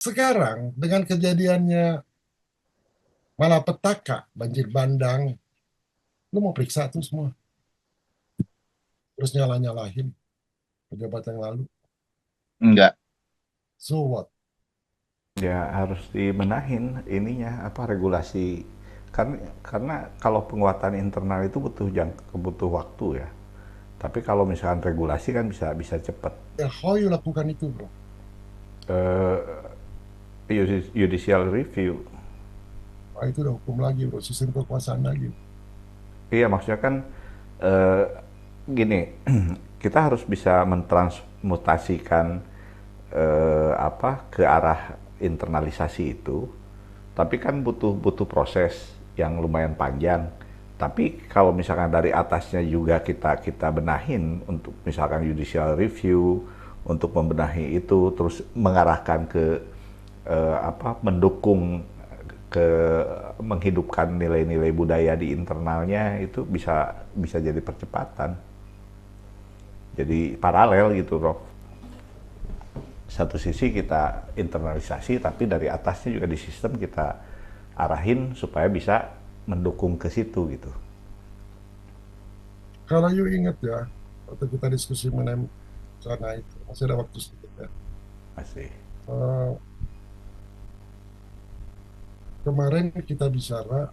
Sekarang dengan kejadiannya malapetaka, banjir bandang, lu mau periksa tuh semua, terus nyalah-nyalahin pejabat yang lalu. Enggak. So what? Ya harus dibenahin ininya apa regulasi, karena kalau penguatan internal itu butuh waktu ya. Tapi kalau misalkan regulasi kan bisa bisa cepat. Ya, how you lakukan itu, bro? Eh, Judicial review. Wah, itu udah hukum lagi, bro. Sistem kekuasaan lagi. Iya maksudnya kan eh, gini, kita harus bisa mentransmutasikan apa ke arah internalisasi itu, tapi kan butuh butuh proses yang lumayan panjang. Tapi kalau misalkan dari atasnya juga kita kita benahin untuk misalkan judicial review untuk membenahi itu, terus mengarahkan ke apa mendukung ke menghidupkan nilai-nilai budaya di internalnya, itu bisa bisa jadi percepatan. Jadi paralel gitu, Rob. Satu sisi kita internalisasi, tapi dari atasnya juga di sistem kita arahin supaya bisa mendukung ke situ gitu. Kalau you ingat ya, waktu kita diskusi mengenai sana itu, masih ada waktu sedikit ya. Masih. Eh, Kemarin kita bicara,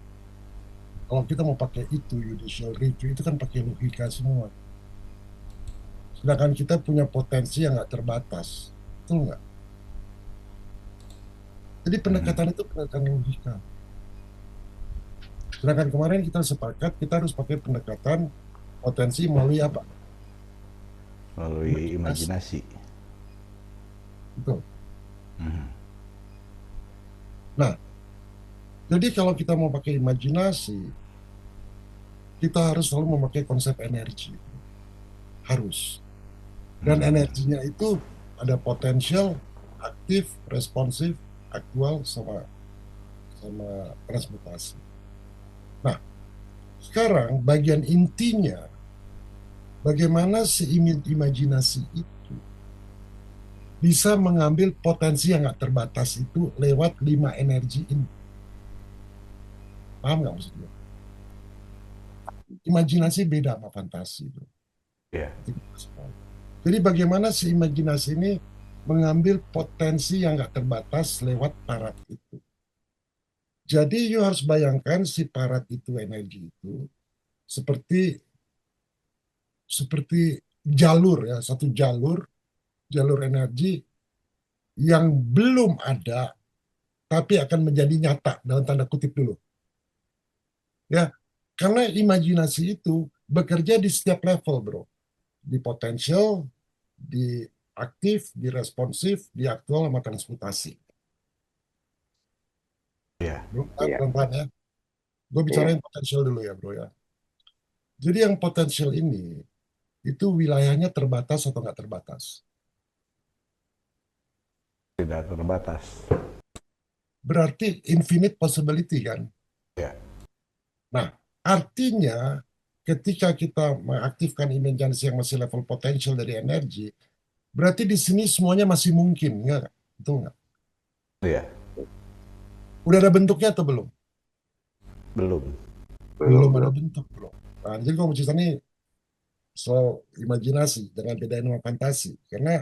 kalau kita mau pakai itu, judicial review, itu kan pakai logika semua. Sedangkan kita punya potensi yang nggak terbatas. Betul nggak? Jadi pendekatan itu pendekatan logika. Sedangkan kemarin kita sepakat kita harus pakai pendekatan potensi melalui apa? Melalui Imajinasi. imajinasi. Betul. Nah, jadi kalau kita mau pakai imajinasi, kita harus selalu memakai konsep energi. Harus. Dan energinya itu ada potensial, aktif, responsif, aktual, sama sama transmutasi. Nah, sekarang bagian intinya bagaimana si imajinasi itu bisa mengambil potensi yang nggak terbatas itu lewat 5 energi ini. Paham nggak maksudnya? Imajinasi beda sama fantasi, bro. Ya. Jadi bagaimana si imajinasi ini mengambil potensi yang nggak terbatas lewat parat itu. Jadi you harus bayangkan si parat itu, energi itu seperti seperti jalur ya, satu jalur energi yang belum ada tapi akan menjadi nyata dalam tanda kutip dulu. Ya, karena imajinasi itu bekerja di setiap level, bro. Di potensial, di aktif, di responsif, di aktual, sama transmutasi. Ya. Bro, Iya. pelan-pelan ya. Gue Iya. bicarain potensial dulu ya, bro ya. Jadi yang potensial ini, itu wilayahnya terbatas atau nggak terbatas? Tidak terbatas. Berarti infinite possibility kan? Ya. Nah, artinya ketika kita mengaktifkan imajinasi yang masih level potensial dari energi, berarti di sini semuanya masih mungkin, enggak? Betul nggak? Ya. Udah ada bentuknya atau belum? Belum. Belum Belum, ada belum. bentuk, bro. Nah, jadi kalau cerita ini soal imajinasi, jangan bedain sama fantasi. Karena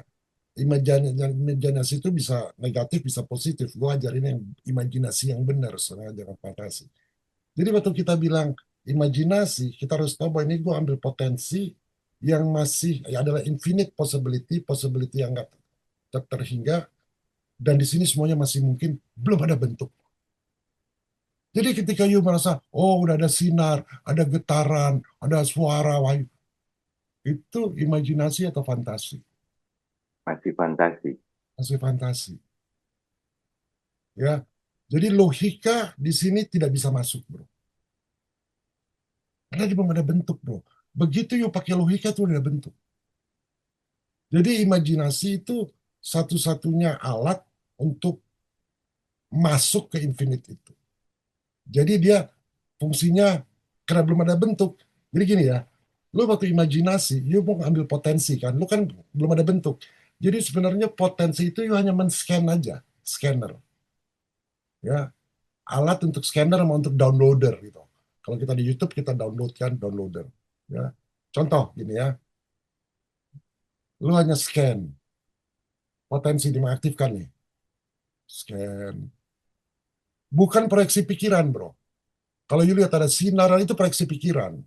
imajinasi itu bisa negatif, bisa positif. Gue ajarin yang imajinasi yang benar, soalnya jangan fantasi. Jadi waktu kita bilang imajinasi, kita harus tahu bahwa ini gue ambil potensi yang masih ya adalah infinite possibility, possibility yang nggak terhingga, dan di sini semuanya masih mungkin, belum ada bentuk. Jadi ketika you merasa, oh udah ada sinar, ada getaran, ada suara, wah, itu imajinasi atau fantasi? Masih fantasi. Masih fantasi. Ya, jadi logika di sini tidak bisa masuk, bro. Karena dia belum ada bentuk, bro. Begitu you pakai logika itu udah ada bentuk. Jadi imajinasi itu satu-satunya alat untuk masuk ke infinite itu. Jadi dia fungsinya karena belum ada bentuk. Jadi gini ya, lu waktu imajinasi, lu mau ambil potensi kan, lu kan belum ada bentuk. Jadi sebenarnya potensi itu you hanya men-scan aja. scanner, ya, alat untuk scanner sama untuk downloader gitu. Kalau kita di YouTube kita downloadkan downloader, ya. Contoh gini ya, lu hanya scan, potensi diaktifkan nih, scan, bukan proyeksi pikiran bro. Kalau you lihat ada sinar itu proyeksi pikiran.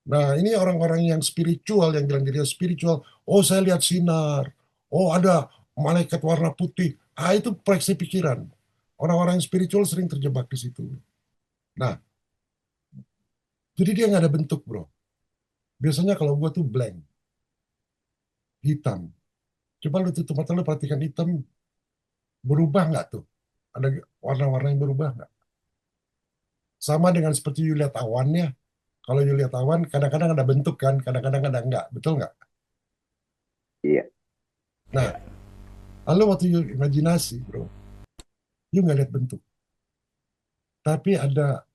Nah, ini orang-orang yang spiritual, yang bilang dirinya spiritual. Oh, saya lihat sinar. Oh, ada malaikat warna putih. Ah, itu proyeksi pikiran. Orang-orang yang spiritual sering terjebak di situ. Nah, jadi dia nggak ada bentuk, bro. Biasanya kalau gua tuh blank, hitam. Coba lu tutup mata, lu perhatikan hitam, berubah nggak tuh? Ada warna-warna yang berubah nggak? Sama dengan seperti you lihat awannya. Kalau you lihat awan, kadang-kadang ada bentuk kan, kadang-kadang ada enggak. Betul nggak? Iya. Nah, lalu waktu you imajinasi, bro, you nggak lihat bentuk. Tapi ada,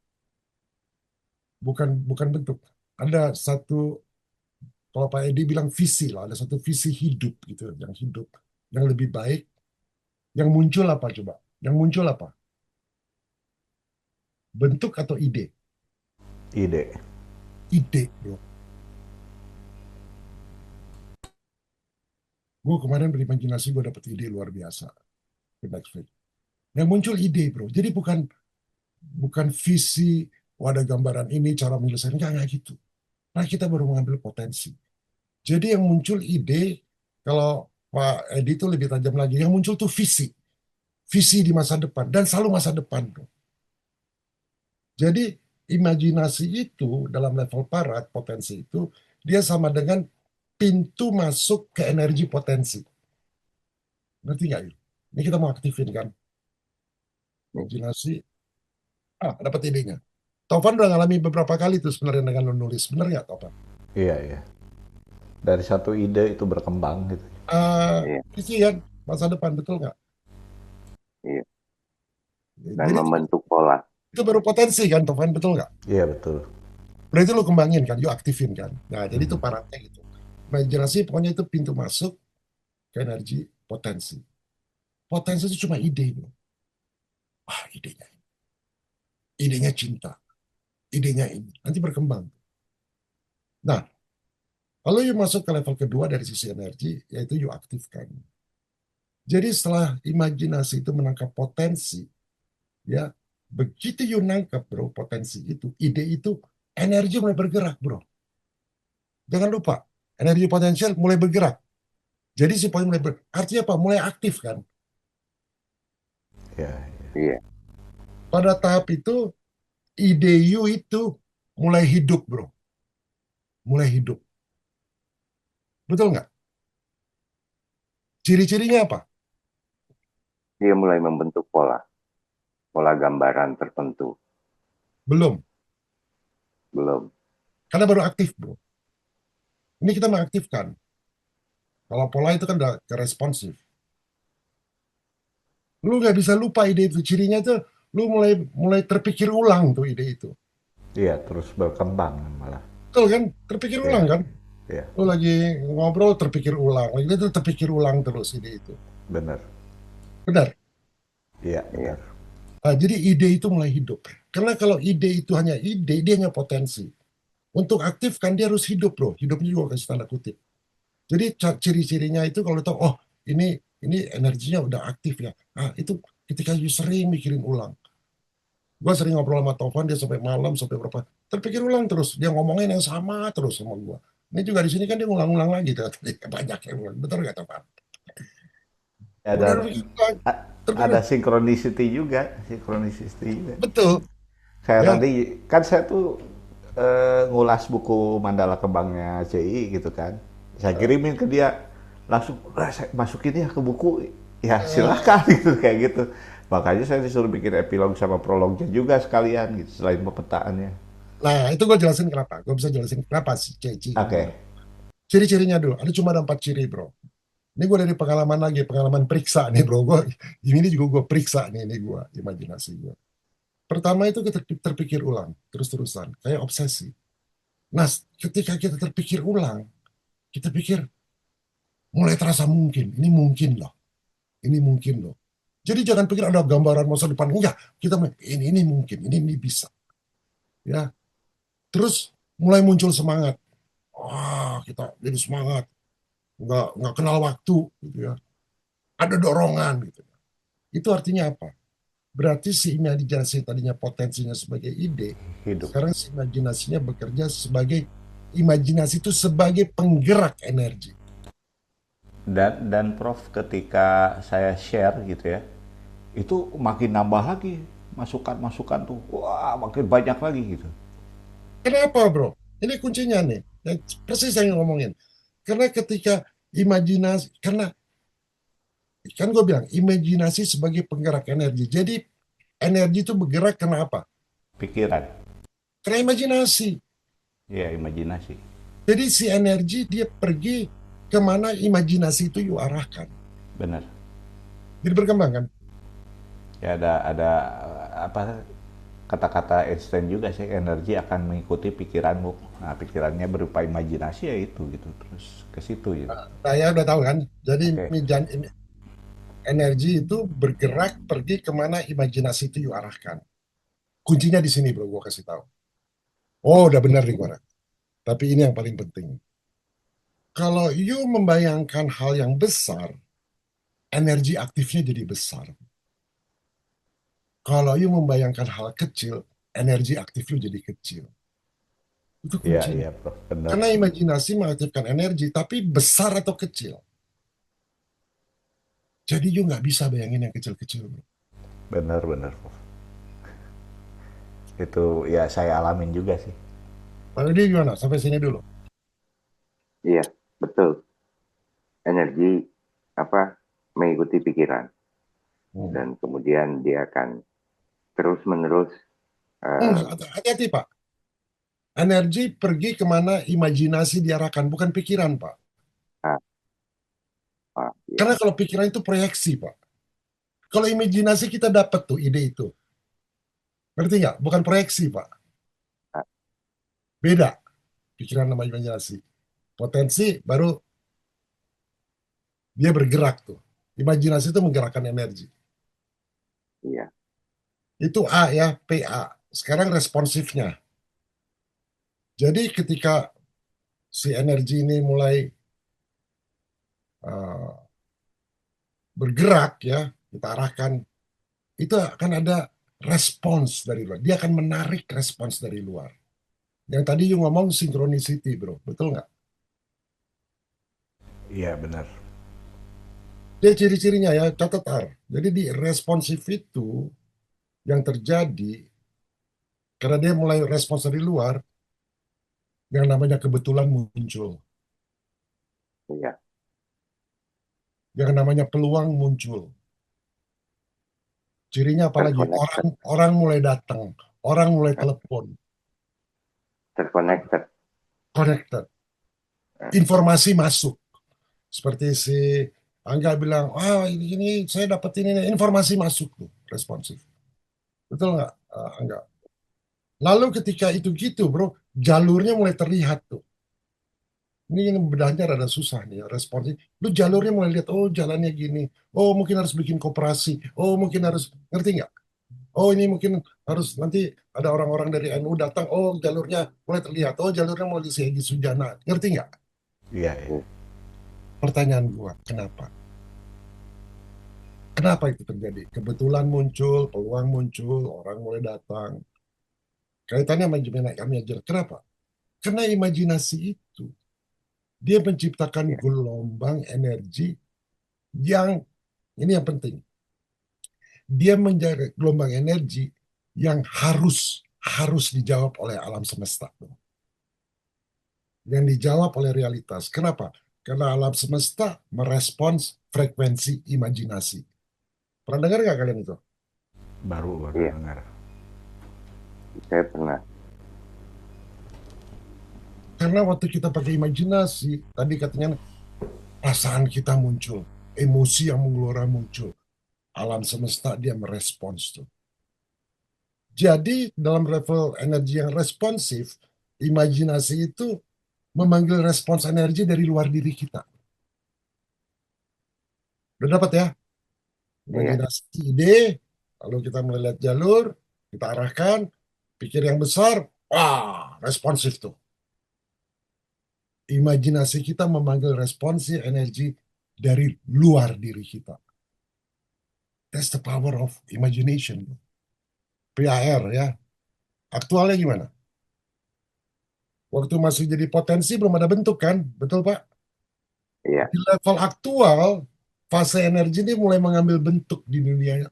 bukan bukan bentuk. Ada satu, kalau Pak Edi bilang visi lah, ada satu visi hidup gitu, yang hidup, yang lebih baik. Yang muncul apa coba? Yang muncul apa? Bentuk atau ide? Ide. Ide, bro. Gue kemarin berimajinasi, gue dapet ide luar biasa. Ke Netflix. Yang muncul ide, bro. Jadi bukan bukan visi, oh ada gambaran ini, cara menyelesaikan. Enggak gitu. Nah, kita baru mengambil potensi. Jadi yang muncul ide, kalau Pak Edi itu lebih tajam lagi, yang muncul tuh visi. Visi di masa depan, dan selalu masa depan. Bro. Jadi imajinasi itu dalam level parat, potensi itu, dia sama dengan pintu masuk ke energi potensi. Ngerti nggak ya? Ini kita mau aktifin kan? Imajinasi, dapat idenya. Taufan udah ngalami beberapa kali tuh sebenarnya dengan menulis. Bener nggak, Taufan? Iya, iya. Dari satu ide itu berkembang gitu. Iya. Visi kan, masa depan, betul nggak? Iya. Dan Jadi membentuk pola. itu baru potensi kan, Taufan, betul nggak? Iya, betul. Berarti lu kembangin kan, you aktifin kan. Nah, jadi itu Mhm. paratnya gitu. Imajinasi pokoknya itu pintu masuk ke energi potensi. Potensi itu cuma ide. Bro. Wah, idenya. Idenya cinta. Idenya ini. Nanti berkembang. Nah, kalau you masuk ke level kedua dari sisi energi, yaitu you aktifkan. Jadi setelah imajinasi itu menangkap potensi, ya, begitu you nangkap bro potensi itu, ide itu, energi mulai bergerak bro. Jangan lupa, energi potensial mulai bergerak. Jadi si poin mulai artinya apa? Mulai aktif kan. Iya. Iya. Pada tahap itu, ide you itu mulai hidup bro. Mulai hidup. Betul nggak? Ciri-cirinya apa? Dia mulai membentuk pola. Pola gambaran tertentu. Belum. Belum. Karena baru aktif bro. Ini kita mengaktifkan. Kalau pola itu kan udah responsif. Lu nggak bisa lupa ide itu. Cirinya tuh lu mulai mulai terpikir ulang tuh ide itu. Iya, terus berkembang malah. Betul kan? Terpikir ulang Iya, kan? iya, Lu lagi ngobrol terpikir ulang. Lagi itu terpikir ulang terus ide itu. benar. Benar. Iya, Iya. benar. Nah, jadi ide itu mulai hidup. Karena kalau ide itu hanya ide, dia hanya potensi. Untuk aktif kan dia harus hidup bro. Hidupnya juga kasih tanda kutip. Jadi ciri-cirinya itu kalau tahu, oh ini energinya udah aktif ya. Nah itu ketika you sering mikirin ulang. Gue sering ngobrol sama Tovan, dia sampai malam, sampai berapa. Terpikir ulang terus. Dia ngomongin yang sama terus sama gue. Ini juga di sini kan dia ngulang-ulang lagi. Banyak yang ulang. Betul nggak Tovan? Ya, Udah dan terpikir ulang. Terpikir, ada sinkronisity juga. betul. Kayak Ya, tadi kan saya tuh ngulas buku Mandala Kembangnya CI gitu kan. Saya kirimin ke dia langsung, saya masukin ya ke buku. Ya silakan gitu kayak gitu. Makanya saya disuruh bikin epilog sama prolognya juga sekalian gitu selain pemetaannya. nah itu gue jelasin kenapa. Gue bisa jelasin kenapa si Ceci ini Oke. baru. Ciri-cirinya dulu. Ada cuma ada 4 ciri bro. Ini gue dari pengalaman lagi, pengalaman periksa nih bro. Ini juga gue periksa nih, ini gue, imajinasi gue. Pertama itu kita terpikir ulang, terus-terusan, kayak obsesi. Nah, ketika kita terpikir ulang, kita pikir mulai terasa mungkin, ini mungkin loh, ini mungkin loh. Jadi jangan pikir ada gambaran masa depan. Enggak, kita ini mungkin, ini bisa. Ya, terus mulai muncul semangat. Wah, kita jadi semangat. Nggak kenal waktu, gitu ya. Ada dorongan, gitu. Itu artinya apa? Berarti si imajinasi tadinya potensinya sebagai ide, Hidup. sekarang si imajinasinya bekerja sebagai imajinasi itu sebagai penggerak energi. Dan Prof, ketika saya share gitu ya, itu makin nambah lagi masukan-masukan tuh. Wah, makin banyak lagi gitu. Kenapa, bro? Ini kuncinya nih. Yang persis yang ngomongin. Karena ketika imajinasi, karena kan gue bilang imajinasi sebagai penggerak energi. Jadi energi itu bergerak karena apa? Pikiran. Karena imajinasi. Ya, imajinasi. Jadi si energi dia pergi kemana imajinasi itu you arahkan. Benar. Jadi berkembang kan? Ya, ada apa kata-kata Einstein juga sih, energi akan mengikuti pikiranmu. Nah, pikirannya berupa imajinasi ya itu gitu, terus ke situ gitu. Saya udah tahu kan. Jadi Oke. energi itu bergerak pergi kemana imajinasi itu you arahkan. Kuncinya di sini bro, gue kasih tahu. Oh, udah benar nih gue. Tapi ini yang paling penting. Kalau you membayangkan hal yang besar, energi aktifnya jadi besar. Kalau you membayangkan hal kecil, energi aktif you jadi kecil. Itu Iya, kuncinya. iya, Prof. Benar. Karena imajinasi mengaktifkan energi, tapi besar atau kecil. Jadi you nggak bisa bayangin yang kecil-kecil, bro. Benar, benar, Prof. Itu ya saya alamin juga sih. Lalu dia gimana? Sampai sini dulu. Iya, betul. Energi apa mengikuti pikiran Hmm. dan kemudian dia akan terus-menerus uh, Hati-hati, Pak. Energi pergi kemana imajinasi diarahkan, bukan pikiran, Pak. Karena ya, kalau pikiran itu proyeksi, Pak. Kalau imajinasi kita dapat tuh ide itu. Ngerti nggak? Bukan proyeksi, Pak. ah, Beda pikiran sama imajinasi. Potensi baru dia bergerak tuh. Imajinasi itu menggerakkan energi. iya, Itu A ya, PA. Sekarang responsifnya. Jadi ketika si energi ini mulai uh, bergerak ya, kita arahkan, itu akan ada respons dari luar. Dia akan menarik respons dari luar. Yang tadi you ngomong synchronicity, bro. Betul nggak? Iya, benar. Dia ciri-cirinya ya, catat R. Jadi di responsif itu yang terjadi, karena dia mulai respons dari luar, yang namanya kebetulan muncul. iya, Yang namanya peluang muncul. Cirinya apalagi? terconnected, Orang mulai datang, orang mulai telepon, terconnected. connected, Eh, informasi masuk. Seperti si Angga bilang, ah ini saya dapat ini, nih." Informasi masuk tuh, responsif. Betul nggak, Angga? Lalu ketika itu gitu, bro, jalurnya mulai terlihat tuh. Ini bedanya rada susah nih, responsif. Lu jalurnya mulai lihat, oh jalannya gini, oh mungkin harus bikin koperasi, oh mungkin harus, ngerti nggak? Oh ini mungkin harus nanti ada orang-orang dari NU datang, oh jalurnya mulai terlihat, oh jalurnya mulai di Egy Sujana, ngerti nggak? Iya, iya. iya, Pertanyaan gua, kenapa? Kenapa itu terjadi? Kebetulan muncul, peluang muncul, orang mulai datang. Kaitannya sama kami aja. Kenapa? Karena imajinasi itu, dia menciptakan iya, gelombang energi yang, ini yang penting, dia menjaga gelombang energi yang harus dijawab oleh alam semesta. Yang dijawab oleh realitas. Kenapa? Karena alam semesta merespons frekuensi imajinasi. Pernah dengar nggak kalian itu? Baru iya. dengar. Saya pernah. Karena waktu kita pakai imajinasi, tadi katanya perasaan kita muncul, emosi yang mengeluarkan muncul. Alam semesta dia merespons tuh. Jadi dalam level energi yang responsif, imajinasi itu memanggil respons energi dari luar diri kita. Udah dapat ya? Iya. Imajinasi ide, lalu kita melihat jalur, kita arahkan, pikir yang besar, wah, responsif tuh. Imajinasi kita memanggil responsi energi dari luar diri kita. That's the power of imagination. PAR ya. Aktualnya gimana? Waktu masih jadi potensi belum ada bentuk kan? Betul Pak? Iya. Di level aktual, fase energi ini mulai mengambil bentuk di dunia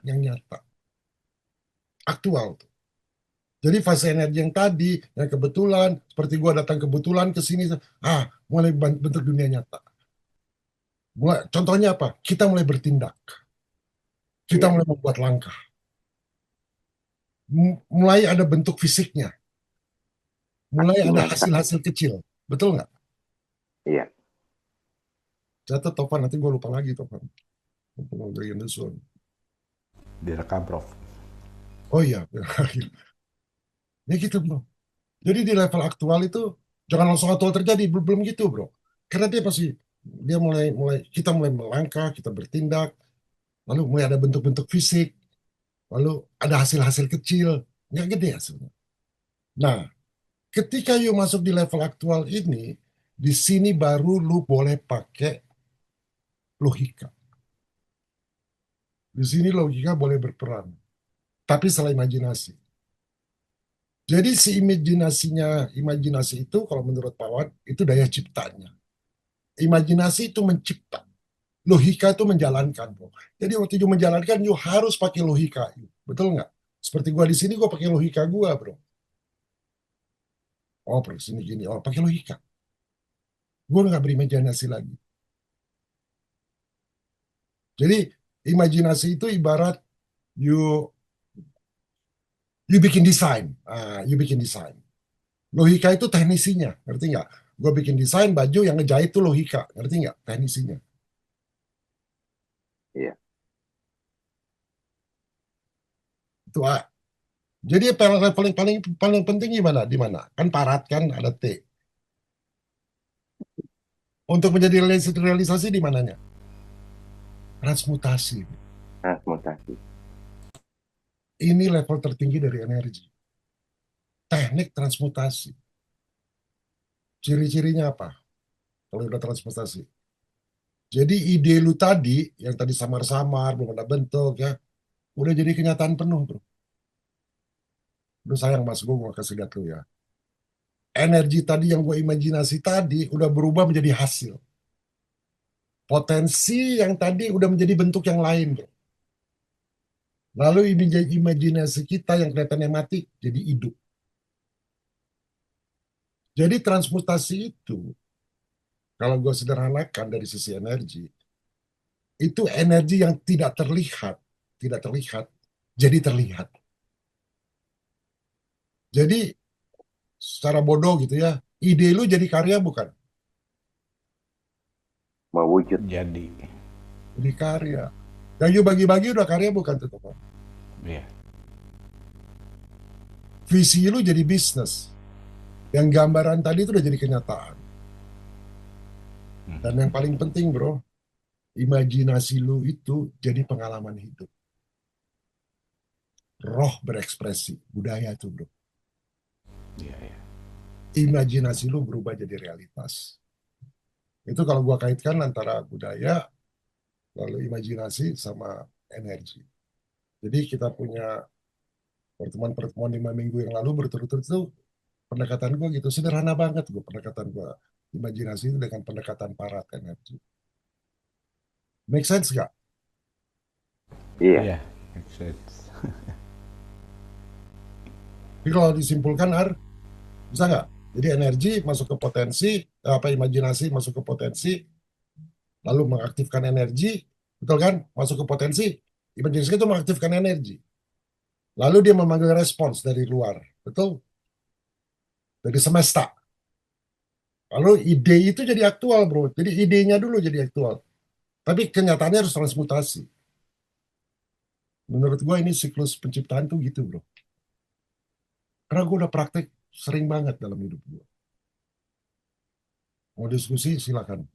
yang nyata. Aktual. Jadi fase energi yang tadi, yang kebetulan, seperti gua datang kebetulan ke sini, mulai bentuk dunia nyata. Contohnya apa? Kita mulai bertindak. Kita Iya. mulai membuat langkah. Mulai ada bentuk fisiknya. Mulai Aksi ada nyata. hasil-hasil kecil. Betul nggak? Iya. Catat Topan, nanti gue lupa lagi Topan. Pengobrolin Sun. Direkam, Prof. Oh iya, ya gitu bro. Jadi di level aktual itu jangan langsung aktual terjadi, belum gitu bro. Karena dia mulai mulai kita mulai melangkah, kita bertindak, lalu mulai ada bentuk-bentuk fisik, lalu ada hasil-hasil kecil, nggak gede hasilnya. Nah, ketika you masuk di level aktual ini, di sini baru lu boleh pakai logika. Di sini logika boleh berperan, tapi setelah imajinasi. Jadi si imajinasi itu kalau menurut Pak Wan, itu daya ciptanya. Imajinasi itu mencipta. Logika itu menjalankan, bro. Jadi waktu itu menjalankan, you harus pakai logika. Betul nggak? Seperti gua di sini, gua pakai logika gua, bro. Oh, bro, sini gini. Oh, pakai logika. Gua nggak berimajinasi lagi. Jadi imajinasi itu ibarat you you bikin desain. You bikin desain. Logika itu teknisinya, ngerti nggak? Gue bikin desain baju yang ngejahit itu logika, ngerti nggak? Teknisinya. Iya. Itu A. Jadi paling paling paling paling penting gimana? Di mana? Kan parat kan ada T. Untuk menjadi realisasi di mananya? Transmutasi. Transmutasi. Ini level tertinggi dari energi. Teknik transmutasi. Ciri-cirinya apa? Kalau udah transmutasi. Jadi ide lu tadi, yang tadi samar-samar, belum ada bentuk ya, udah jadi kenyataan penuh, bro. Lu sayang mas, gue kasih lihat lu ya. Energi tadi yang gue imajinasi tadi udah berubah menjadi hasil. Potensi yang tadi udah menjadi bentuk yang lain, bro. Lalu imajinasi kita yang kelihatannya mati jadi hidup. Jadi transmutasi itu, kalau gue sederhanakan dari sisi energi, itu energi yang tidak terlihat, jadi terlihat. Jadi secara bodoh gitu ya, ide lu jadi karya bukan? Mewujud. Jadi, Jadi karya. Yang you bagi-bagi udah karya bukan tuh, Topan? iya. Visi lu jadi bisnis. Yang gambaran tadi itu udah jadi kenyataan. Dan yang paling penting bro, imajinasi lu itu jadi pengalaman hidup. Roh berekspresi, budaya tuh bro. Iya, iya. Imajinasi lu berubah jadi realitas. Itu kalau gua kaitkan antara budaya, lalu imajinasi sama energi. Jadi kita punya pertemuan-pertemuan 5 minggu yang lalu berturut-turut itu pendekatan gua gitu. Sederhana banget gua pendekatan gua. Imajinasi itu dengan pendekatan parat energi. Make sense gak? Iya. Iya, make sense. Jadi kalau disimpulkan, bisa nggak? Jadi energi masuk ke potensi, imajinasi masuk ke potensi, lalu mengaktifkan energi, betul kan? Masuk ke potensi, imajinasi itu mengaktifkan energi. Lalu dia memanggil respons dari luar, betul? Dari semesta. Lalu ide itu jadi aktual, bro. Jadi idenya dulu jadi aktual. Tapi kenyataannya harus transmutasi. Menurut gue ini siklus penciptaan tuh gitu, bro. Karena gue udah praktek sering banget dalam hidup gue. Mau diskusi, silakan.